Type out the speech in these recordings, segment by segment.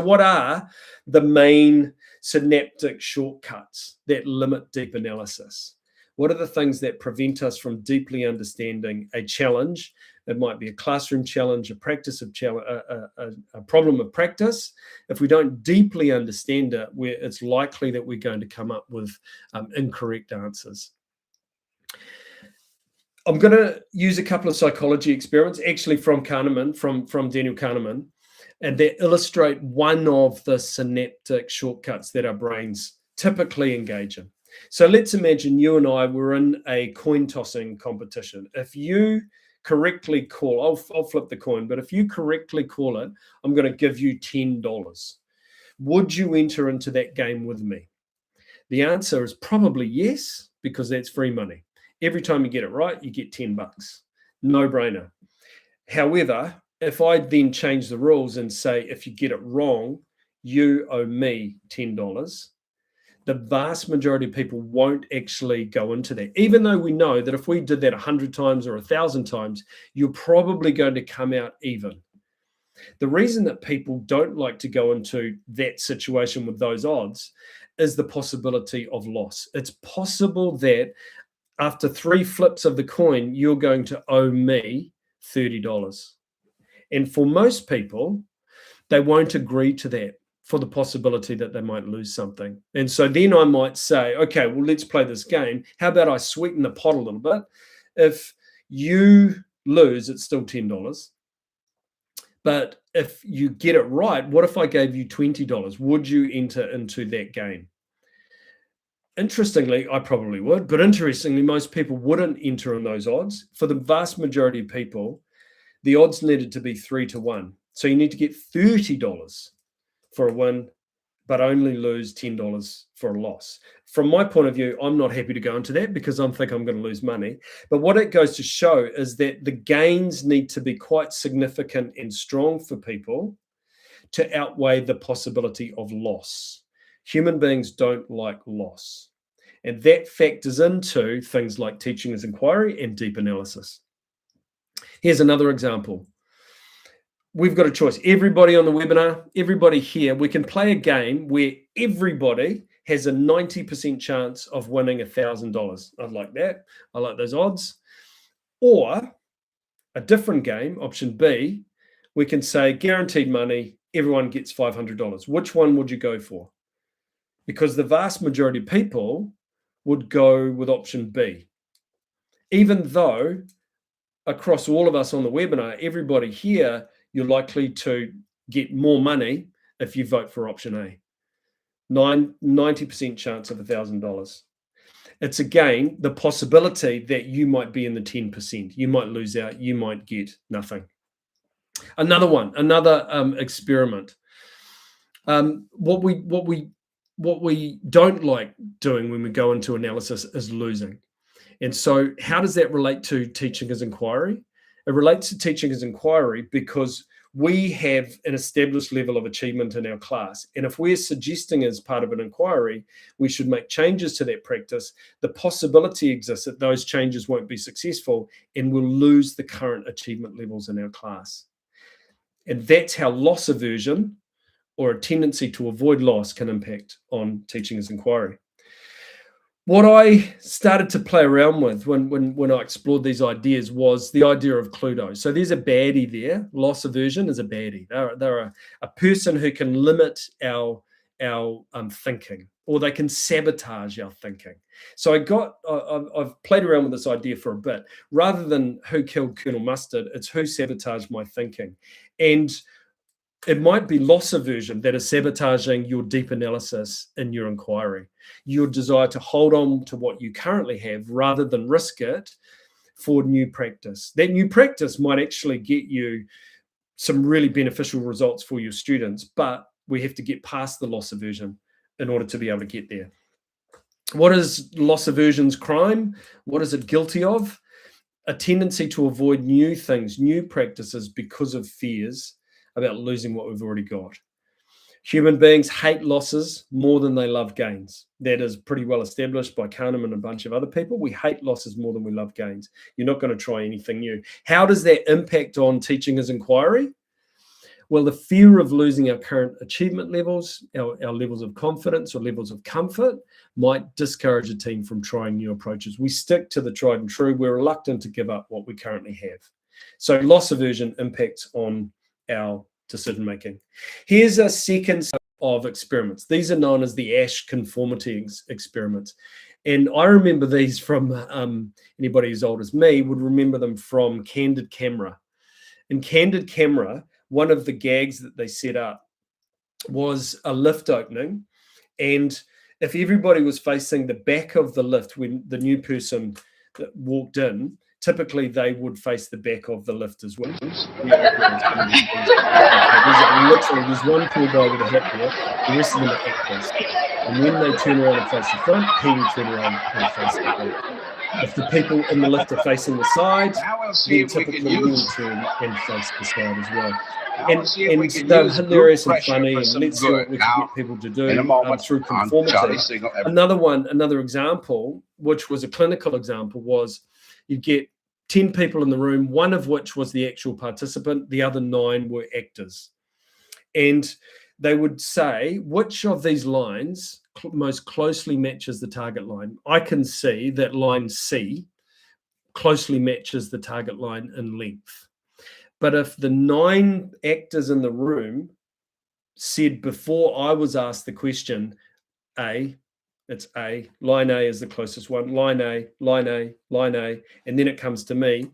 what are the main synaptic shortcuts that limit deep analysis? What are the things that prevent us from deeply understanding a challenge? It might be a classroom challenge, a problem of practice. If we don't deeply understand it, it's likely that we're going to come up with incorrect answers. I'm going to use a couple of psychology experiments, actually from Kahneman, from Daniel Kahneman, and that illustrate one of the synaptic shortcuts that our brains typically engage in. So let's imagine you and I were in a coin tossing competition. If you correctly call, I'll flip the coin, but if you correctly call it, I'm going to give you $10. Would you enter into that game with me? The answer is probably yes, because that's free money. Every time you get it right, you get $10. No brainer. However, if I then change the rules and say, if you get it wrong, you owe me $10, the vast majority of people won't actually go into that. Even though we know that if we did that 100 times or 1,000 times, you're probably going to come out even. The reason that people don't like to go into that situation with those odds is the possibility of loss. It's possible that after 3 flips of the coin, you're going to owe me $30. And for most people, they won't agree to that for the possibility that they might lose something. And so then I might say, okay, well, let's play this game. How about I sweeten the pot a little bit? If you lose, it's still $10. But if you get it right, what if I gave you $20? Would you enter into that game? Interestingly, I probably would, but interestingly, most people wouldn't enter in those odds. For the vast majority of people, the odds needed to be 3-1. So you need to get $30 for a win, but only lose $10 for a loss. From my point of view, I'm not happy to go into that because I think I'm going to lose money. But what it goes to show is that the gains need to be quite significant and strong for people to outweigh the possibility of loss. Human beings don't like loss. And that factors into things like teaching as inquiry and deep analysis. Here's another example. We've got a choice. Everybody on the webinar, everybody here, we can play a game where everybody has a 90% chance of winning $1,000. I'd like that. I like those odds. Or a different game, option B, we can say guaranteed money, everyone gets $500. Which one would you go for? Because the vast majority of people would go with option B. Even though across all of us on the webinar, everybody here, you're likely to get more money if you vote for option A. 90% chance of $1,000. It's again the possibility that you might be in the 10%. You might lose out. You might get nothing. Another one, another experiment. What we don't like doing when we go into analysis is losing. And so how does that relate to teaching as inquiry? It relates to teaching as inquiry because we have an established level of achievement in our class. And if we're suggesting as part of an inquiry, we should make changes to that practice, the possibility exists that those changes won't be successful and we'll lose the current achievement levels in our class. And that's how loss aversion or a tendency to avoid loss can impact on teaching as inquiry. What I started to play around with when I explored these ideas was the idea of Cluedo. So there's a baddie there. Loss aversion is a baddie. They're a person who can limit our thinking, or they can sabotage our thinking. So I've played around with this idea for a bit. Rather than who killed Colonel Mustard, it's who sabotaged my thinking. And it might be loss aversion that is sabotaging your deep analysis in your inquiry, your desire to hold on to what you currently have rather than risk it for new practice. That new practice might actually get you some really beneficial results for your students, but we have to get past the loss aversion in order to be able to get there. What is loss aversion's crime? What is it guilty of? A tendency to avoid new things, new practices because of fears about losing what we've already got. Human beings hate losses more than they love gains. That is pretty well established by Kahneman and a bunch of other people. We hate losses more than we love gains. You're not going to try anything new. How does that impact on teaching as inquiry? Well, the fear of losing our current achievement levels, our levels of confidence or levels of comfort might discourage a team from trying new approaches. We stick to the tried and true. We're reluctant to give up what we currently have. So loss aversion impacts on our decision making. Here's a second set of experiments. These are known as the Asch conformity experiments. And I remember these from anybody as old as me would remember them from Candid Camera. In Candid Camera, one of the gags that they set up was a lift opening. And if everybody was facing the back of the lift when the new person walked in, typically they would face the back of the lift as well. Literally, there's one poor guy with a hat there, the rest of them are actors. And when they turn around and face the front, he will turn around and face the back. If the people in the lift are facing the side, then typically you will turn and face the side as well. And they're hilarious and funny, and let's see what we can get people to do through conformity. Another example, which was a clinical example, was you get 10 people in the room, one of which was the actual participant, the other 9 were actors. And they would say, which of these lines most closely matches the target line? I can see that line C closely matches the target line in length. But if the 9 actors in the room said before I was asked the question, A, it's A, line A is the closest one, line A, line A, line A, and then it comes to me,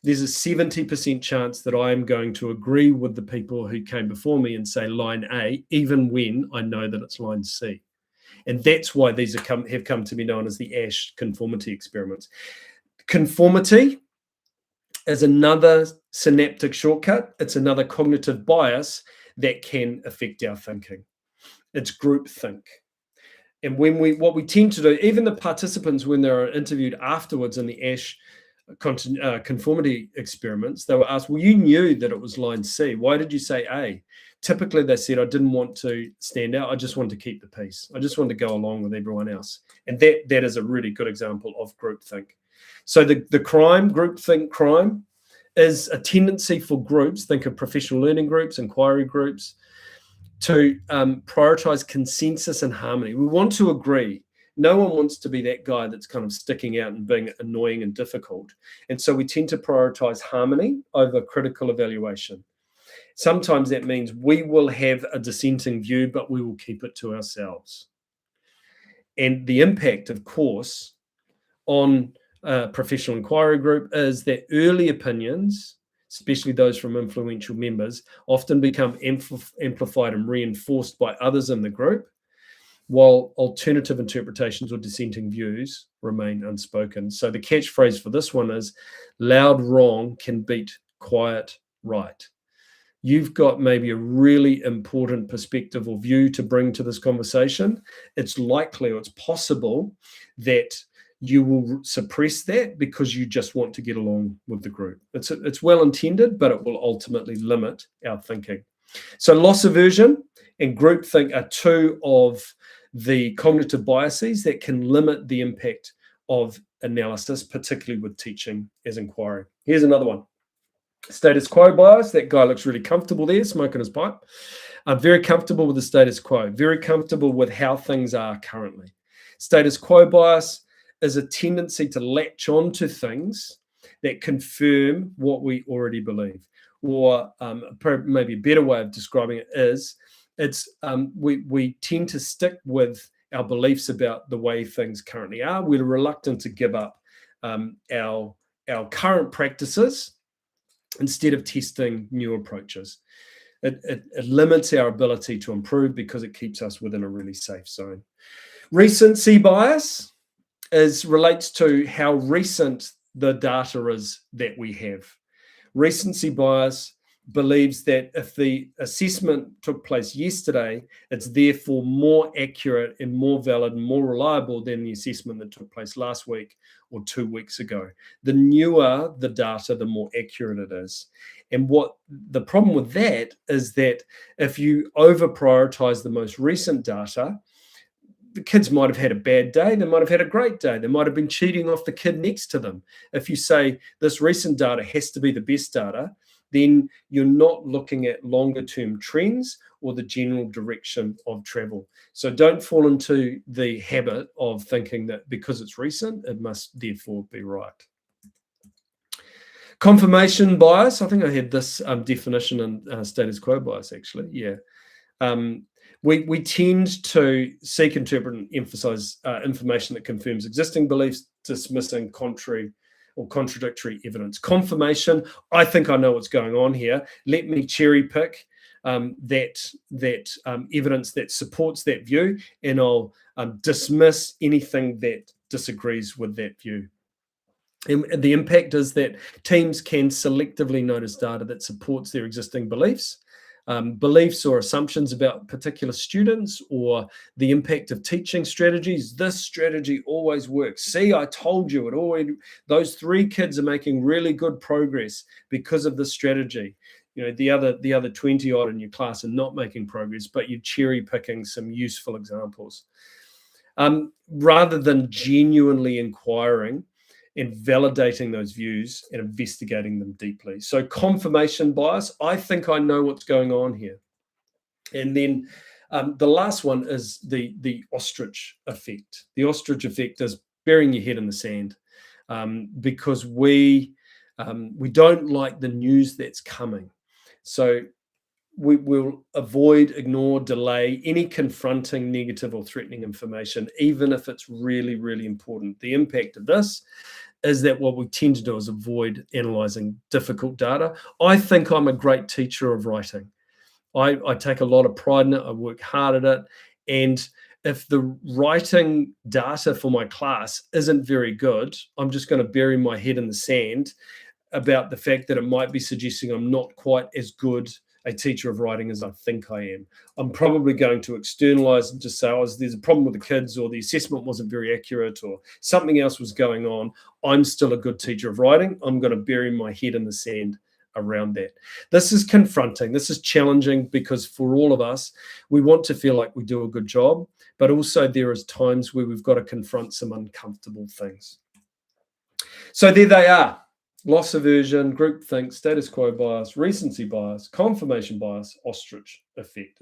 there's a 70% chance that I am going to agree with the people who came before me and say line A, even when I know that it's line C. And that's why these have come to be known as the Asch conformity experiments. Conformity is another synaptic shortcut. It's another cognitive bias that can affect our thinking. It's groupthink. And what we tend to do, even the participants, when they're interviewed afterwards in the Asch conformity experiments, they were asked, well, you knew that it was line C. Why did you say A? Typically, they said, I didn't want to stand out. I just wanted to keep the peace. I just wanted to go along with everyone else. And that is a really good example of groupthink. So the crime, groupthink crime, is a tendency for groups, think of professional learning groups, inquiry groups, to prioritize consensus and harmony. We want to agree. No one wants to be that guy that's kind of sticking out and being annoying and difficult. And so we tend to prioritize harmony over critical evaluation. Sometimes that means we will have a dissenting view, but we will keep it to ourselves. And the impact, of course, on a professional inquiry group is that early opinions, especially those from influential members, often become amplified and reinforced by others in the group, while alternative interpretations or dissenting views remain unspoken. So the catchphrase for this one is, loud wrong can beat quiet right. You've got maybe a really important perspective or view to bring to this conversation. It's likely or it's possible that you will suppress that because you just want to get along with the group. It's well intended, but it will ultimately limit our thinking. So loss aversion and groupthink are two of the cognitive biases that can limit the impact of analysis, particularly with teaching as inquiry. Here's another one. Status quo bias. That guy looks really comfortable there, smoking his pipe. I'm very comfortable with the status quo, very comfortable with how things are currently. Status quo bias is a tendency to latch on to things that confirm what we already believe. Or maybe a better way of describing it is, we tend to stick with our beliefs about the way things currently are. We're reluctant to give up our current practices instead of testing new approaches. It limits our ability to improve because it keeps us within a really safe zone. Recency bias relates to how recent the data is that we have. Recency bias believes that if the assessment took place yesterday, it's therefore more accurate and more valid and more reliable than the assessment that took place last week or 2 weeks ago. The newer the data, the more accurate it is. And what the problem with that is that if you over prioritize the most recent data, the kids might have had a bad day, they might have had a great day, they might have been cheating off the kid next to them. If you say this recent data has to be the best data, then you're not looking at longer term trends or the general direction of travel. So don't fall into the habit of thinking that because it's recent, it must therefore be right. Confirmation bias. I think I had this definition in status quo bias, actually. Yeah. We tend to seek, interpret, and emphasize information that confirms existing beliefs, dismissing contrary or contradictory evidence. Confirmation, I think I know what's going on here. Let me cherry pick that evidence that supports that view, and I'll dismiss anything that disagrees with that view. And the impact is that teams can selectively notice data that supports their existing beliefs. Beliefs or assumptions about particular students, or the impact of teaching strategies. This strategy always works. See, I told you, those 3 kids are making really good progress because of this strategy. The other 20 odd in your class are not making progress, but you're cherry picking some useful examples. Rather than genuinely inquiring and validating those views and investigating them deeply. So confirmation bias, I think I know what's going on here. And then the last one is the ostrich effect. The ostrich effect is burying your head in the sand, because we don't like the news that's coming. So we will avoid, ignore, delay any confronting negative or threatening information, even if it's really, really important. The impact of this is that what we tend to do is avoid analyzing difficult data. I think I'm a great teacher of writing. I take a lot of pride in it. I work hard at it. And if the writing data for my class isn't very good, I'm just going to bury my head in the sand about the fact that it might be suggesting I'm not quite as good a teacher of writing as I think I am. I'm probably going to externalize and just say, there's a problem with the kids, or the assessment wasn't very accurate, or something else was going on. I'm still a good teacher of writing. I'm going to bury my head in the sand around that. This is confronting. This is challenging, because for all of us, we want to feel like we do a good job, but also there is times where we've got to confront some uncomfortable things. So there they are. Loss aversion, groupthink, status quo bias, recency bias, confirmation bias, ostrich effect.